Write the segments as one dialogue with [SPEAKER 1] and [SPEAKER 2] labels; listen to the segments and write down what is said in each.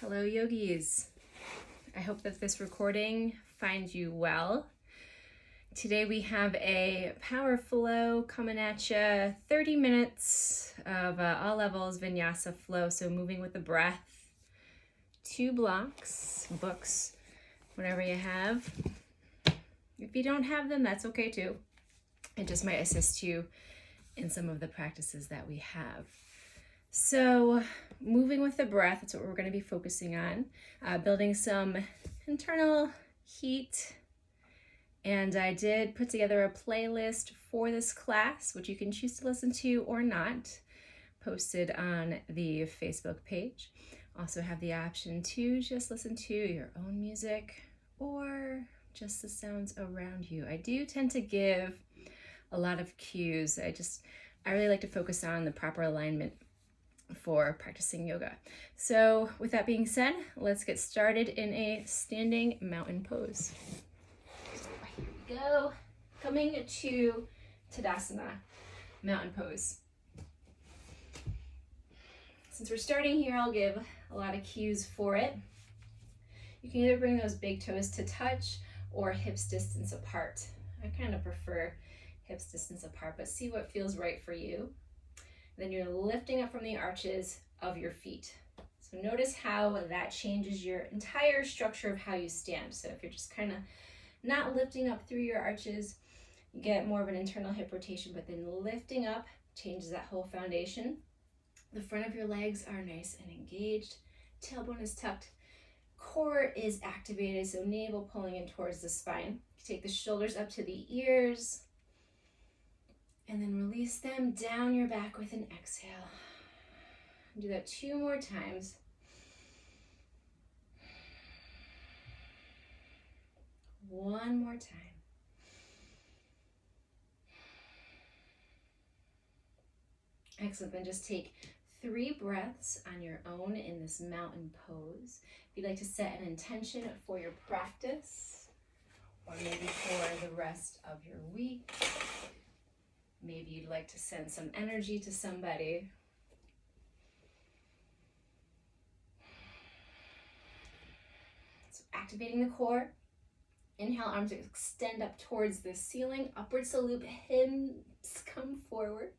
[SPEAKER 1] Hello, yogis. I hope that this recording finds you well. Today we have a power flow coming at you, 30 minutes of all levels Vinyasa flow, so moving with the breath, 2 blocks, books, whatever you have. If you don't have them, that's okay too. It just might assist you in some of the practices that we have. So moving with the breath, that's what we're going to be focusing on, building some internal heat. And I did put together a playlist for this class, which you can choose to listen to or not, posted on the Facebook page. Also have the option to just listen to your own music or just the sounds around you. I do tend to give a lot of cues. I really like to focus on the proper alignment for practicing yoga. So with that being said, let's get started in a standing mountain pose. Here we go. Coming to Tadasana, mountain pose. Since we're starting here, I'll give a lot of cues for it. You can either bring those big toes to touch or hips distance apart. I kind of prefer hips distance apart, but see what feels right for you. Then you're lifting up from the arches of your feet. So notice how that changes your entire structure of how you stand. So if you're just kind of not lifting up through your arches, you get more of an internal hip rotation, but then lifting up changes that whole foundation. The front of your legs are nice and engaged. Tailbone is tucked. Core is activated, so navel pulling in towards the spine. You take the shoulders up to the ears, and then release them down your back with an exhale. Do that 2 more times. One more time. Excellent. Then just take 3 breaths on your own in this mountain pose. If you'd like to set an intention for your practice, or maybe for the rest of your week, maybe you'd like to send some energy to somebody. So activating the core. Inhale, arms extend up towards the ceiling. Upward salute, hips come forward.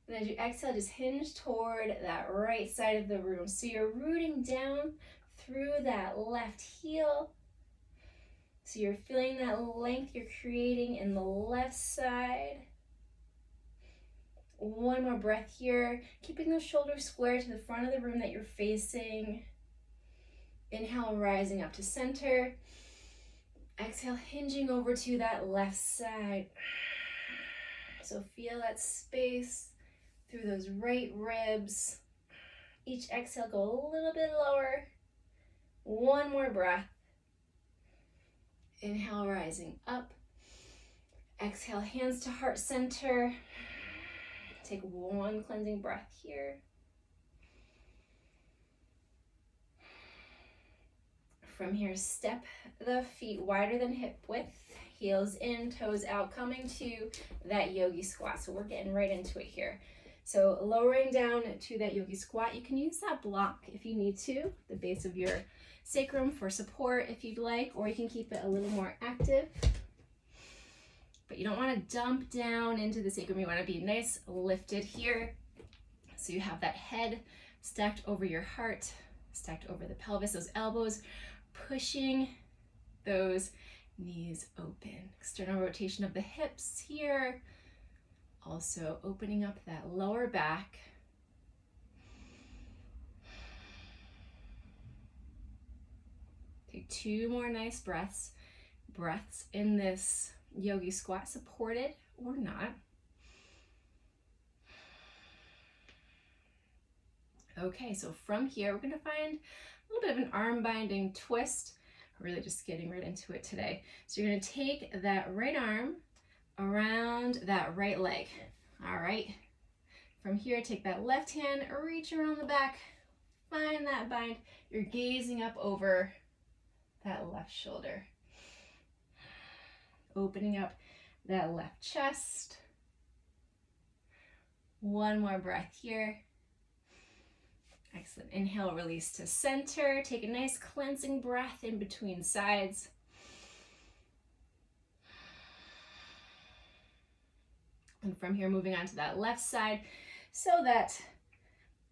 [SPEAKER 1] And as you exhale, just hinge toward that right side of the room. So you're rooting down through that left heel. So you're feeling that length you're creating in the left side. One more breath here, keeping those shoulders square to the front of the room that you're facing. Inhale, rising up to center. Exhale, hinging over to that left side. So feel that space through those right ribs. Each exhale, go a little bit lower. One more breath. Inhale, rising up. Exhale, hands to heart center. Take 1 cleansing breath here. From here, step the feet wider than hip width, heels in, toes out, coming to that yogi squat. So we're getting right into it here. So lowering down to that yogi squat, you can use that block if you need to, the base of your sacrum for support if you'd like, or you can keep it a little more active. But you don't want to dump down into the sacrum. You want to be nice lifted here. So you have that head stacked over your heart, stacked over the pelvis, those elbows pushing those knees open. External rotation of the hips here. Also opening up that lower back. Take 2 more nice breaths. Breaths in this yogi squat, supported or not. Okay, so from here, we're going to find a little bit of an arm binding twist. We're really just getting right into it today. So you're going to take that right arm around that right leg. All right. From here, take that left hand, reach around the back, find that bind. You're gazing up over that left shoulder. Opening up that left chest. 1 more breath here. Excellent. Inhale, release to center. Take a nice cleansing breath in between sides. And from here, moving on to that left side, so that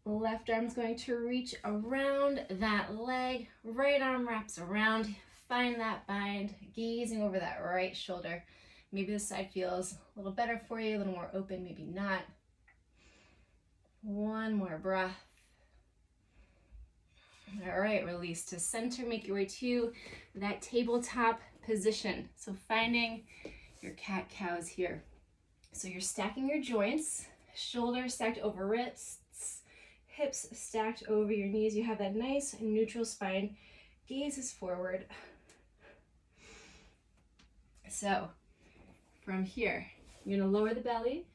[SPEAKER 1] left arm's going to reach around that leg, right arm wraps around, find that bind, gazing over that right shoulder. Maybe this side feels a little better for you, a little more open, maybe not. One more breath. All right, release to center, make your way to that tabletop position. So finding your cat-cows here. So you're stacking your joints, shoulders stacked over wrists, hips stacked over your knees. You have that nice neutral spine, gaze is forward. So from here, you're gonna lower the belly,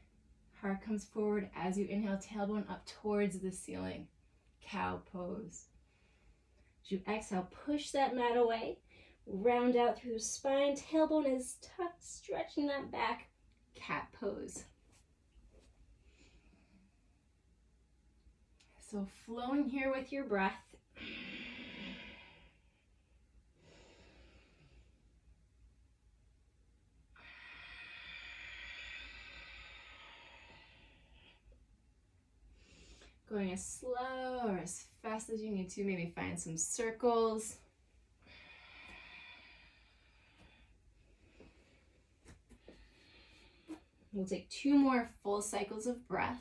[SPEAKER 1] heart comes forward as you inhale, tailbone up towards the ceiling, cow pose. As you exhale, push that mat away, round out through the spine, tailbone is tucked, stretching that back, cat pose. So flowing here with your breath. Going as slow or as fast as you need to, maybe find some circles. We'll take 2 more full cycles of breath.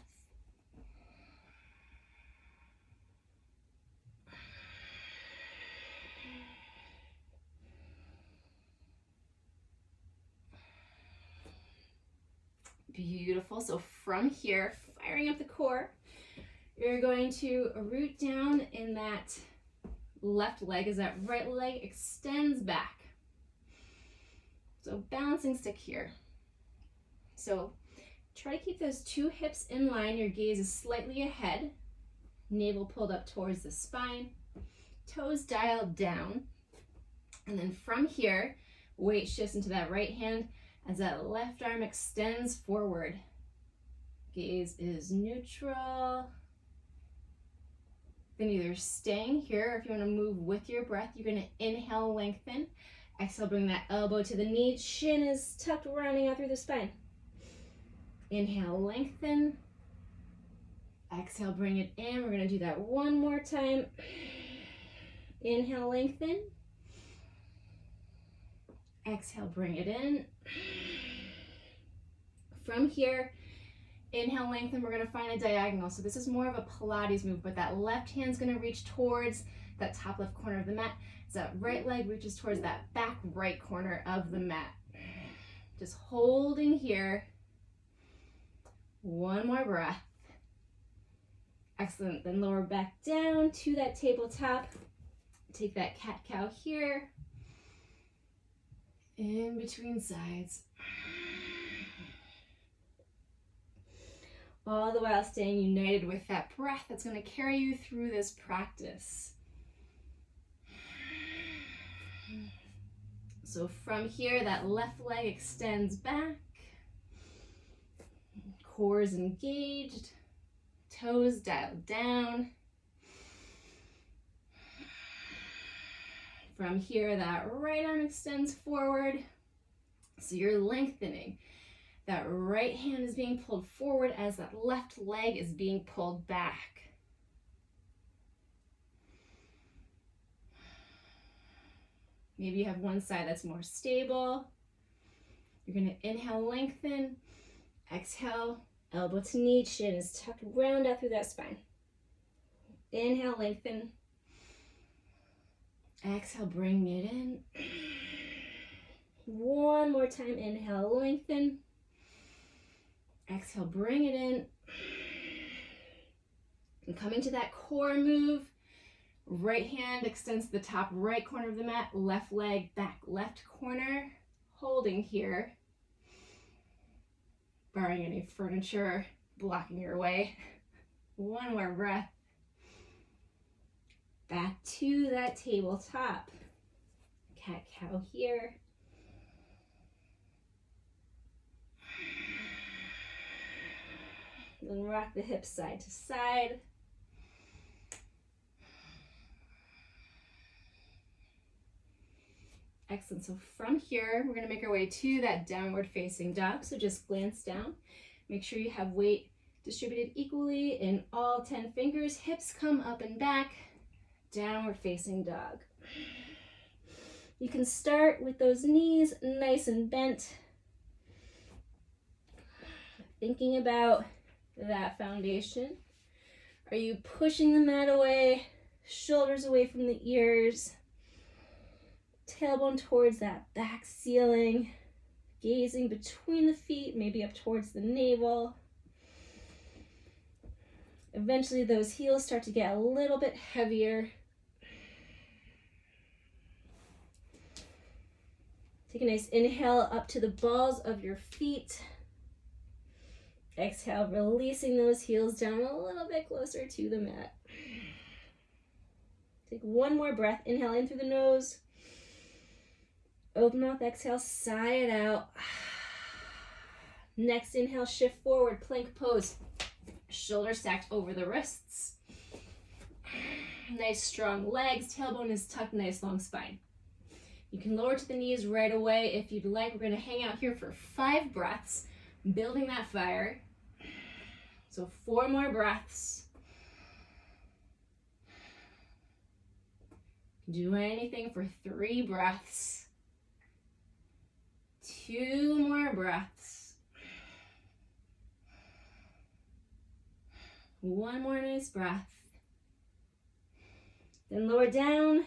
[SPEAKER 1] Beautiful. So from here, firing up the core, you're going to root down in that left leg as that right leg extends back. So balancing stick here. So try to keep those 2 hips in line. Your gaze is slightly ahead. Navel pulled up towards the spine. Toes dialed down. And then from here, weight shifts into that right hand as that left arm extends forward. Gaze is neutral. Then either staying here, or if you want to move with your breath, you're going to inhale, lengthen. Exhale, bring that elbow to the knee. Chin is tucked, rounding out through the spine. Inhale, lengthen. Exhale, bring it in. We're going to do that one more time. Inhale, lengthen. Exhale, bring it in. From here, inhale, lengthen. We're going to find a diagonal. So this is more of a Pilates move, but that left hand's going to reach towards that top left corner of the mat. So that right leg reaches towards that back right corner of the mat. Just holding here. One more breath. Excellent. Then lower back down to that tabletop. Take that cat-cow here. In between sides. All the while staying united with that breath that's going to carry you through this practice. So from here, that left leg extends back. Core is engaged. Toes dialed down. From here, that right arm extends forward. So you're lengthening. That right hand is being pulled forward as that left leg is being pulled back. Maybe you have one side that's more stable. You're going to inhale, lengthen. Exhale, elbow to knee, chin is tucked, round out through that spine. Inhale, lengthen. Exhale, bring it in. One more time, inhale, lengthen. Exhale, bring it in. And coming to that core move, right hand extends to the top right corner of the mat, left leg back left corner, holding here. Barring any furniture blocking your way. One more breath. Back to that tabletop. Cat-cow here. Then rock the hips side to side. Excellent. So from here, we're going to make our way to that downward facing dog. So just glance down. Make sure you have weight distributed equally in all 10 fingers. Hips come up and back. Downward facing dog. You can start with those knees nice and bent. Thinking about that foundation. Are you pushing the mat away? Shoulders away from the ears. Tailbone towards that back ceiling. Gazing between the feet, maybe up towards the navel. Eventually those heels start to get a little bit heavier. Take a nice inhale up to the balls of your feet. Exhale, releasing those heels down a little bit closer to the mat. Take one more breath. Inhale in through the nose. Open mouth, exhale, sigh it out. Next inhale, shift forward, plank pose. Shoulders stacked over the wrists. Nice strong legs. Tailbone is tucked, nice long spine. You can lower to the knees right away if you'd like. We're going to hang out here for 5 breaths, building that fire. So 4 more breaths. Do anything for 3 breaths. 2 more breaths. 1 more nice breath. Then lower down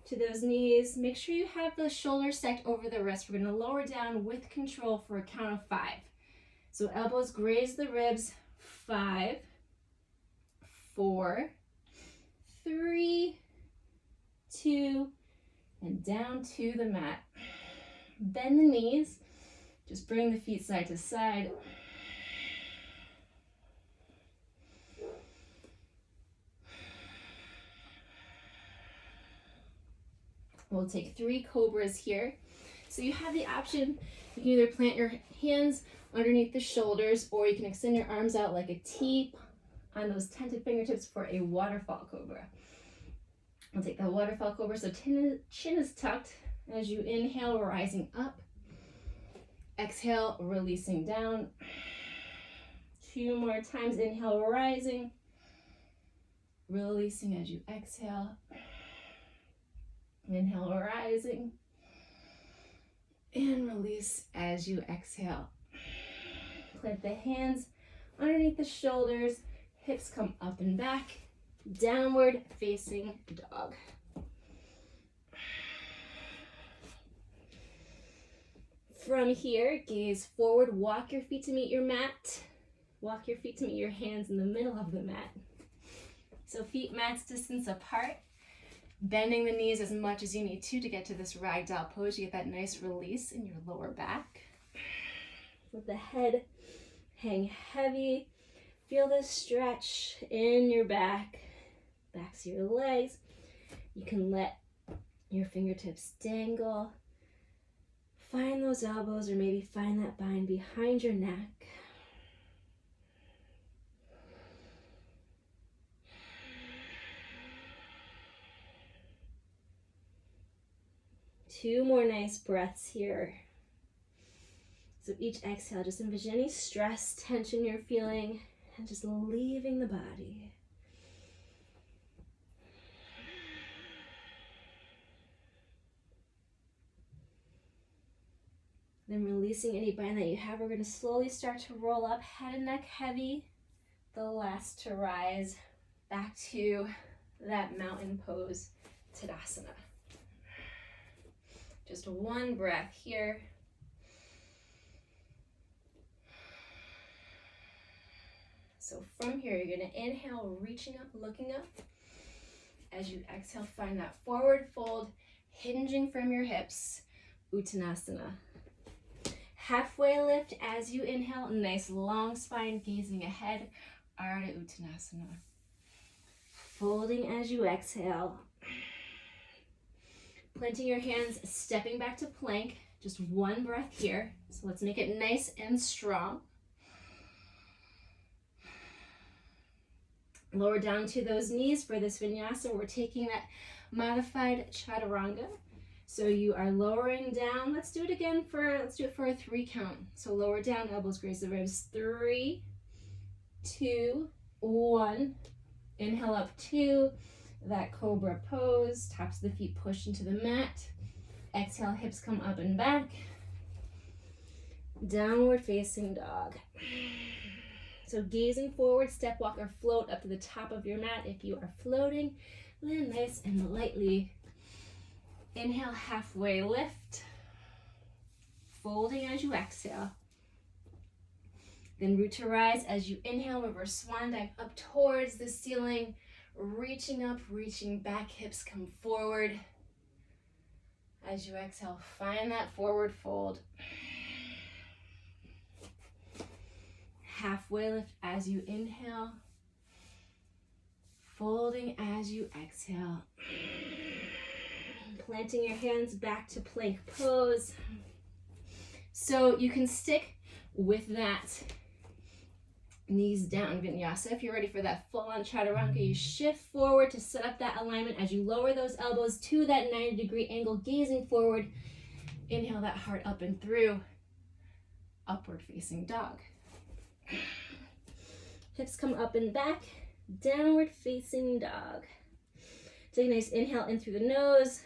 [SPEAKER 1] to those knees. Make sure you have the shoulders stacked over the wrist. We're going to lower down with control for a count of 5. So elbows graze the ribs. 5, 4, 3, 2, and down to the mat. Bend the knees. Just bring the feet side to side. We'll take 3 cobras here. So you have the option, you can either plant your hands underneath the shoulders, or you can extend your arms out like a T on those tented fingertips for a waterfall cobra. We'll take the waterfall cobra, so chin is tucked as you inhale, rising up. Exhale, releasing down. 2 more times, inhale, rising. Releasing as you exhale. Inhale, rising. And release as you exhale. Plant the hands underneath the shoulders. Hips come up and back. Downward facing dog. From here, gaze forward. Walk your feet to meet your mat. Walk your feet to meet your hands in the middle of the mat. So feet mat's distance apart. Bending the knees as much as you need to get to this ragdoll pose. You get that nice release in your lower back. Let the head hang heavy. Feel the stretch in your back, backs of your legs. You can let your fingertips dangle. Find those elbows, or maybe find that bind behind your neck. Two more nice breaths here. So each exhale, just envision any stress, tension you're feeling, and just leaving the body. Then releasing any bind that you have, we're going to slowly start to roll up, head and neck heavy. The last to rise back to that mountain pose, Tadasana. Just one breath here. So from here, you're going to inhale, reaching up, looking up. As you exhale, find that forward fold, hinging from your hips, Uttanasana. Halfway lift as you inhale, nice long spine, gazing ahead, Ardha Uttanasana. Folding as you exhale. Planting your hands, stepping back to plank. Just one breath here. So let's make it nice and strong. Lower down to those knees for this vinyasa. We're taking that modified chaturanga. So you are lowering down. Let's do it again let's do it for a 3 count. So lower down, elbows graze the ribs. 3, 2, 1. Inhale up 2. That cobra pose. Tops of the feet push into the mat. Exhale, hips come up and back. Downward facing dog. So gazing forward, step, walk, or float up to the top of your mat. If you are floating, land nice and lightly. Inhale, halfway lift. Folding as you exhale. Then root to rise as you inhale, reverse swan dive up towards the ceiling. Reaching up, reaching back, hips come forward. As you exhale, find that forward fold. Halfway lift as you inhale. Folding as you exhale. Planting your hands back to plank pose. So you can stick with that knees down vinyasa. If you're ready for that full-on chaturanga, you shift forward to set up that alignment as you lower those elbows to that 90-degree angle, gazing forward. Inhale that heart up and through. Upward facing dog. Hips come up and back. Downward facing dog. Take a nice inhale in through the nose.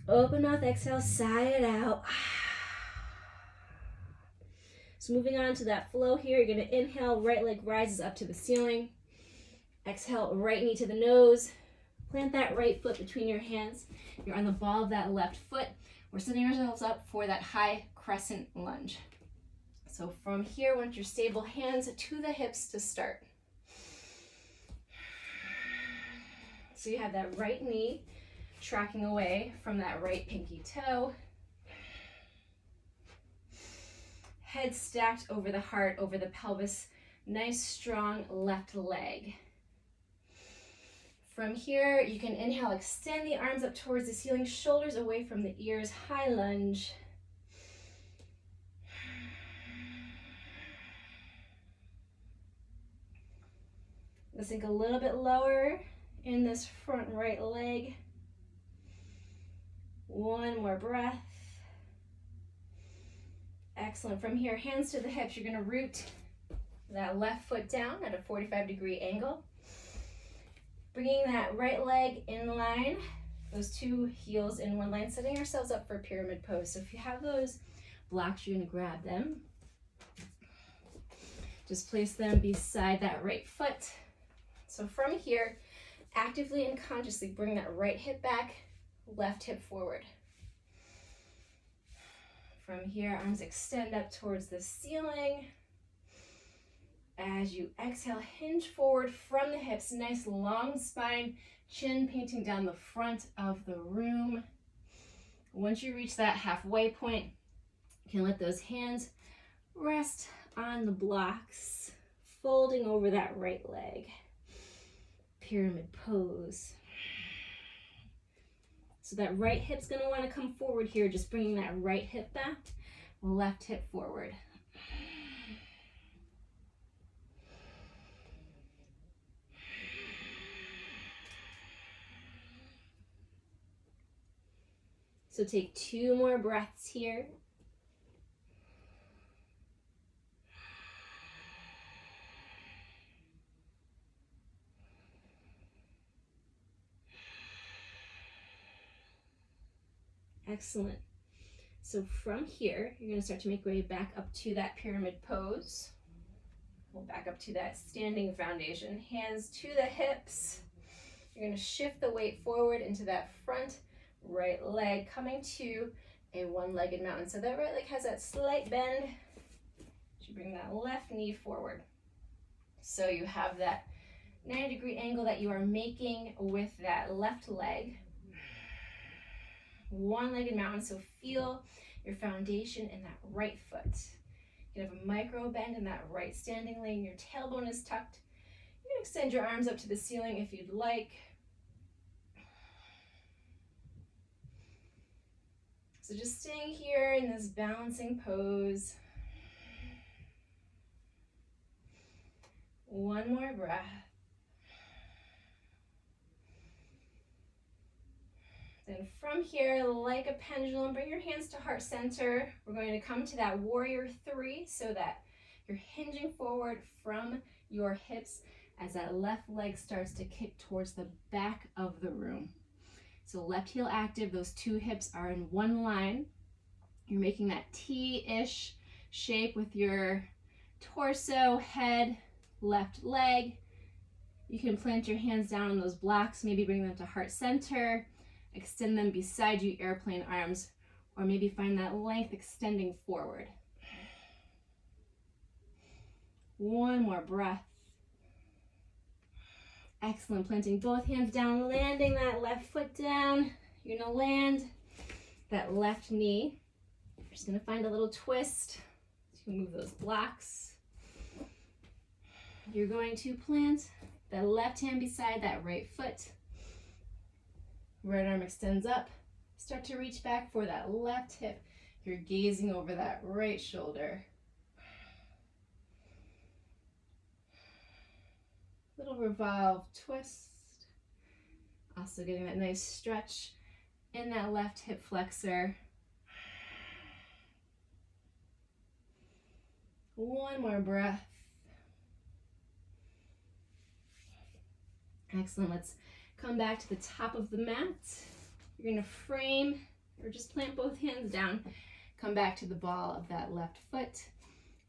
[SPEAKER 1] Open mouth, exhale, sigh it out. So moving on to that flow here, you're going to inhale, right leg rises up to the ceiling. Exhale, right knee to the nose. Plant that right foot between your hands. You're on the ball of that left foot. We're setting ourselves up for that high crescent lunge. So from here, want your stable hands to the hips to start. So you have that right knee tracking away from that right pinky toe. Head stacked over the heart, over the pelvis. Nice, strong left leg. From here, you can inhale, extend the arms up towards the ceiling, shoulders away from the ears, high lunge. Let's sink a little bit lower in this front right leg. One more breath. Excellent. From here, hands to the hips. You're going to root that left foot down at a 45-degree angle. Bringing that right leg in line, those two heels in one line, setting ourselves up for pyramid pose. So if you have those blocks, you're going to grab them. Just place them beside that right foot. So from here, actively and consciously bring that right hip back, left hip forward. From here, arms extend up towards the ceiling. As you exhale, hinge forward from the hips, nice long spine, chin painting down the front of the room. Once you reach that halfway point, you can let those hands rest on the blocks, folding over that right leg. Pyramid pose. So that right hip's going to want to come forward here, just bringing that right hip back, left hip forward. So take 2 more breaths here. Excellent. So from here, you're going to start to make your way back up to that pyramid pose. We'll back up to that standing foundation. Hands to the hips. You're going to shift the weight forward into that front right leg, coming to a one-legged mountain. So that right leg has that slight bend. You bring that left knee forward. So you have that 90-degree angle that you are making with that left leg. One-legged mountain, so feel your foundation in that right foot. You can have a micro bend in that right standing leg. Your tailbone is tucked. You can extend your arms up to the ceiling if you'd like. So just staying here in this balancing pose. One more breath. Then Then from here, like a pendulum, bring your hands to heart center. We're going to come to that warrior three so that you're hinging forward from your hips as that left leg starts to kick towards the back of the room. So left heel active, those two hips are in one line. You're making that T-ish shape with your torso, head, left leg. You can plant your hands down on those blocks, maybe bring them to heart center, extend them beside you, airplane arms, or maybe find that length extending forward. One more breath. Excellent, planting both hands down, landing that left foot down. You're gonna land that left knee. You're just gonna find a little twist to move those blocks. You're going to plant the left hand beside that right foot. Right arm extends up. Start to reach back for that left hip. You're gazing over that right shoulder. Little revolve twist. Also getting that nice stretch in that left hip flexor. One more breath. Excellent. Let's come back to the top of the mat. You're going to frame or just plant both hands down. Come back to the ball of that left foot.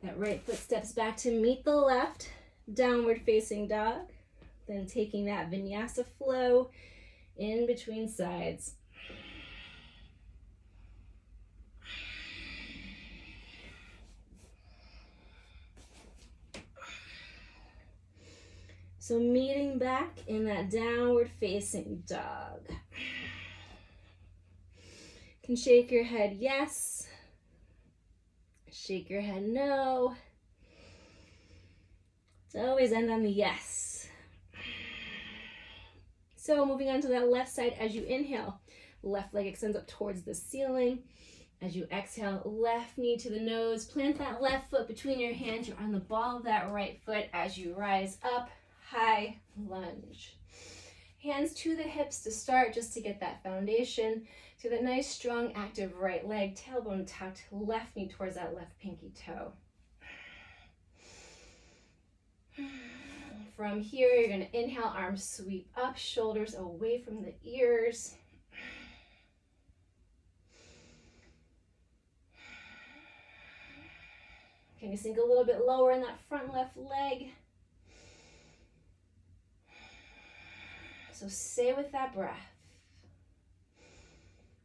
[SPEAKER 1] That right foot steps back to meet the left. Downward facing dog. Then taking that Vinyasa flow in between sides. So meeting back in that downward facing dog. You can shake your head yes. Shake your head no. It's always end on the yes. So moving on to that left side as you inhale, left leg extends up towards the ceiling. As you exhale, left knee to the nose, plant that left foot between your hands. You're on the ball of that right foot as you rise up, high lunge. Hands to the hips to start, just to get that foundation. To that nice, strong, active right leg, tailbone tucked, left knee towards that left pinky toe. From here, you're going to inhale, arms sweep up, shoulders away from the ears. Can you sink a little bit lower in that front left leg? So stay with that breath.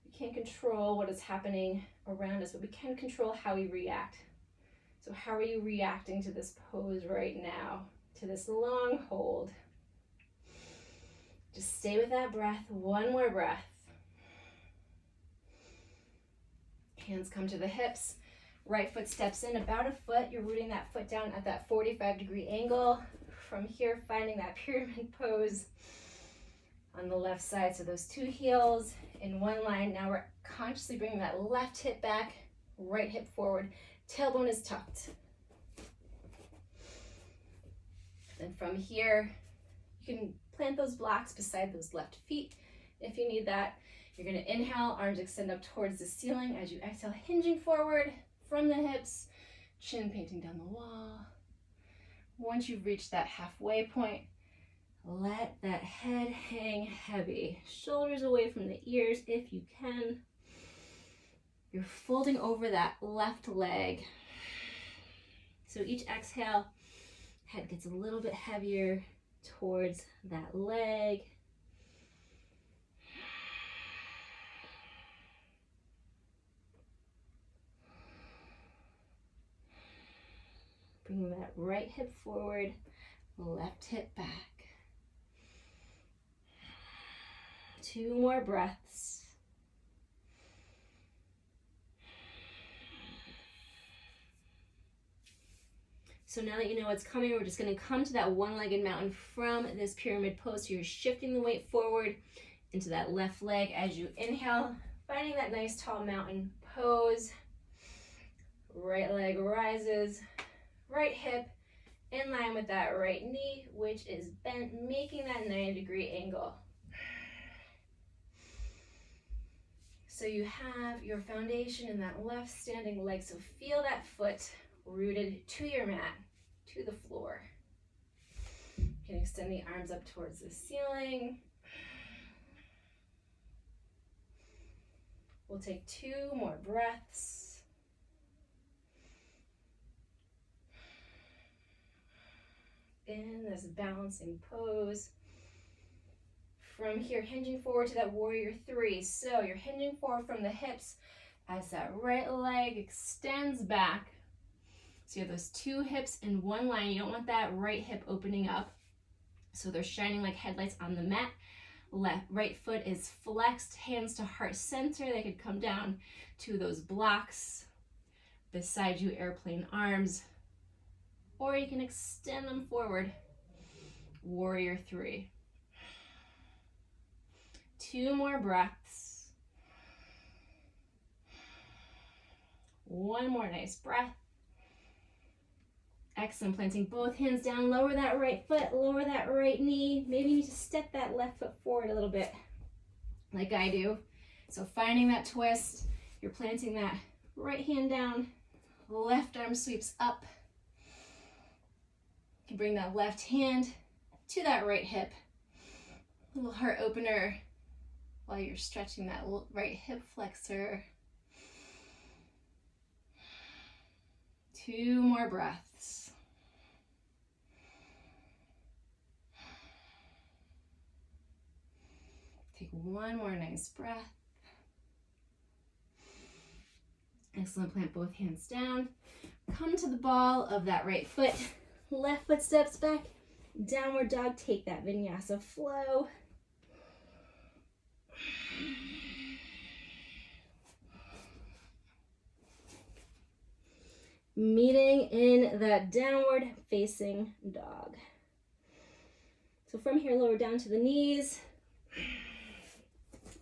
[SPEAKER 1] We can't control what is happening around us, but we can control how we react. So how are you reacting to this pose right now? To this long hold. Just stay with that breath. One more breath. Hands come to the hips. Right foot steps in about a foot. You're rooting that foot down at that 45-degree angle. From here, finding that pyramid pose on the left side. So those two heels in one line. Now we're consciously bringing that left hip back, right hip forward. Tailbone is tucked. Then from here, you can plant those blocks beside those left feet if you need that. You're going to inhale, arms extend up towards the ceiling. As you exhale, hinging forward from the hips, chin painting down the wall. Once you've reached that halfway point, let that head hang heavy. Shoulders away from the ears if you can. You're folding over that left leg. So each exhale, head gets a little bit heavier towards that leg. Bring that right hip forward, left hip back. 2 more breaths. So now that you know what's coming, we're just going to come to that one-legged mountain from this pyramid pose. So you're shifting the weight forward into that left leg as you inhale, finding that nice tall mountain pose. Right leg rises, right hip in line with that right knee, which is bent, making that 90-degree angle. So you have your foundation in that left standing leg. So feel that foot rooted to your mat, to the floor. You can extend the arms up towards the ceiling. We'll take 2 more breaths. In this balancing pose. From here, hinging forward to that warrior 3. So you're hinging forward from the hips as that right leg extends back. So you have those 2 hips in one line. You don't want that right hip opening up. So they're shining like headlights on the mat. Right foot is flexed, hands to heart center. They could come down to those blocks beside you, airplane arms. Or you can extend them forward. Warrior 3. 2 more breaths. 1 more nice breath. Excellent. Planting both hands down. Lower that right foot. Lower that right knee. Maybe you need to step that left foot forward a little bit, like I do. So finding that twist. You're planting that right hand down. Left arm sweeps up. You can bring that left hand to that right hip. Little heart opener while you're stretching that right hip flexor. 2 more breaths. Take 1 more nice breath. Excellent. Plant both hands down. Come to the ball of that right foot. Left foot steps back. Downward dog. Take that vinyasa flow. Meeting in that downward facing dog. So from here, lower down to the knees.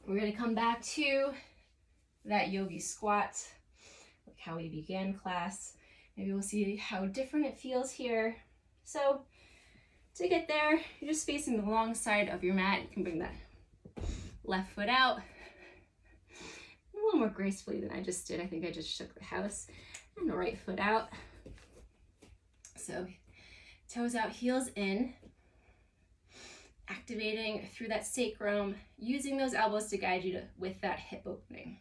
[SPEAKER 1] We're going to come back to that yogi squat, like how we began class. Maybe we'll see how different it feels here. So to get there, you're just facing the long side of your mat. You can bring that left foot out a little more gracefully than I just did. I think I just shook the house. And the right foot out. So toes out, heels in. Activating through that sacrum, using those elbows to guide you with that hip opening.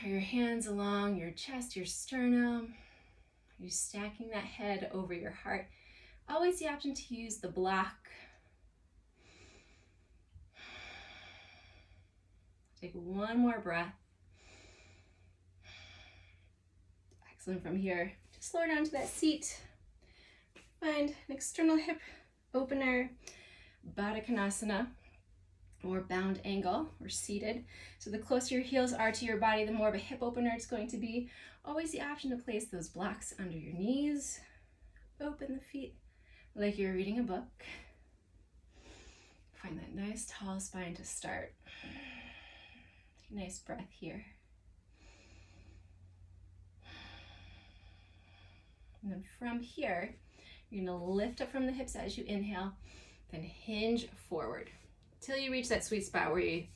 [SPEAKER 1] Your hands along your chest, your sternum. You're stacking that head over your heart. Always the option to use the block. Take 1 more breath. Excellent. From here, just lower down to that seat. Find an external hip opener, Baddha Konasana, or bound angle, or seated. So the closer your heels are to your body, the more of a hip opener it's going to be. Always the option to place those blocks under your knees. Open the feet like you're reading a book. Find that nice tall spine to start. Take a nice breath here. And then from here, you're gonna lift up from the hips as you inhale, then hinge forward till you reach that sweet spot where you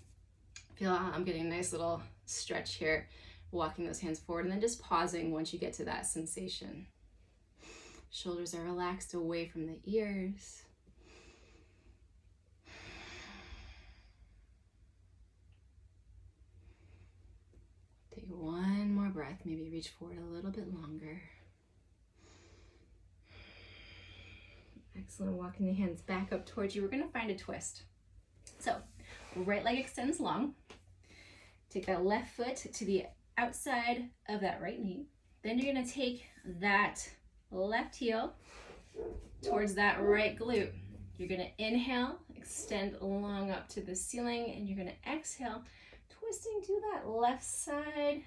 [SPEAKER 1] feel, I'm getting a nice little stretch here, walking those hands forward, and then just pausing once you get to that sensation. Shoulders are relaxed away from the ears. Take 1 more breath, maybe reach forward a little bit longer. Excellent. Walking the hands back up towards you. We're going to find a twist. So right leg extends long. Take that left foot to the outside of that right knee. Then you're going to take that left heel towards that right glute. You're going to inhale, extend long up to the ceiling, and you're going to exhale, twisting to that left side.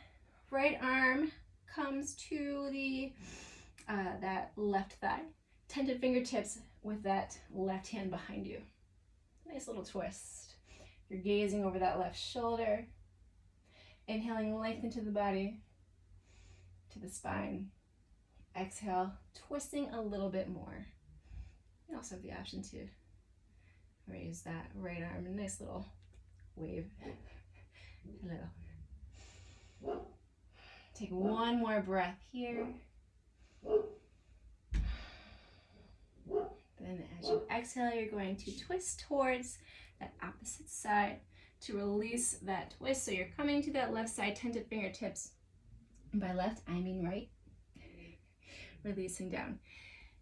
[SPEAKER 1] Right arm comes to the that left thigh. Tented fingertips with that left hand behind you. Nice little twist. You're gazing over that left shoulder. Inhaling length into the body, to the spine. Exhale, twisting a little bit more. You also have the option to raise that right arm. A nice little wave. Hello. Take one more breath here. Then as you exhale, you're going to twist towards that opposite side to release that twist. So you're coming to that left side, tented fingertips. And by left, I mean right. Releasing down.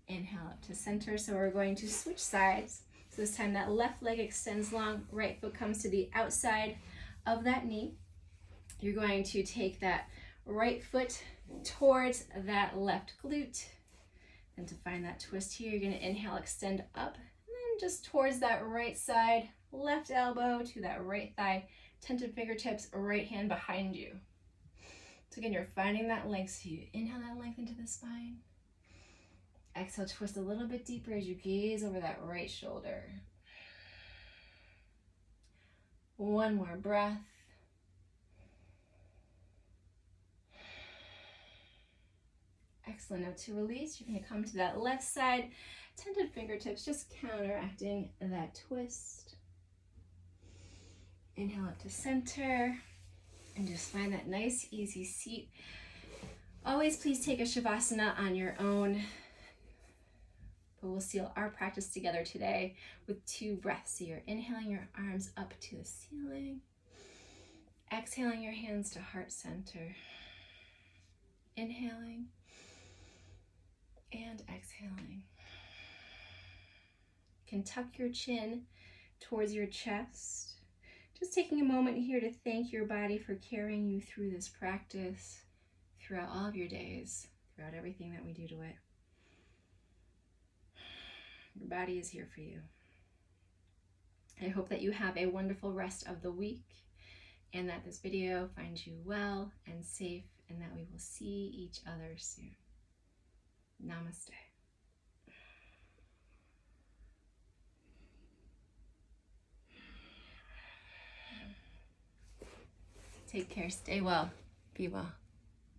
[SPEAKER 1] Inhale up to center. So we're going to switch sides. So this time that left leg extends long, right foot comes to the outside of that knee. You're going to take that right foot towards that left glute. And to find that twist here, you're going to inhale, extend up, and then just towards that right side, left elbow to that right thigh, tented fingertips, right hand behind you. So again, you're finding that length. So you inhale that length into the spine. Exhale, twist a little bit deeper as you gaze over that right shoulder. One more breath. Excellent. Now to release, you're going to come to that left side, tented fingertips, just counteracting that twist. Inhale up to center, and just find that nice, easy seat. Always please take a Shavasana on your own, but we'll seal our practice together today with 2 breaths. So you're inhaling your arms up to the ceiling, exhaling your hands to heart center, inhaling, and exhaling. You can tuck your chin towards your chest. Just taking a moment here to thank your body for carrying you through this practice, throughout all of your days, throughout everything that we do to it. Your body is here for you. I hope that you have a wonderful rest of the week and that this video finds you well and safe, and that we will see each other soon. Namaste. Take care, stay well, be well.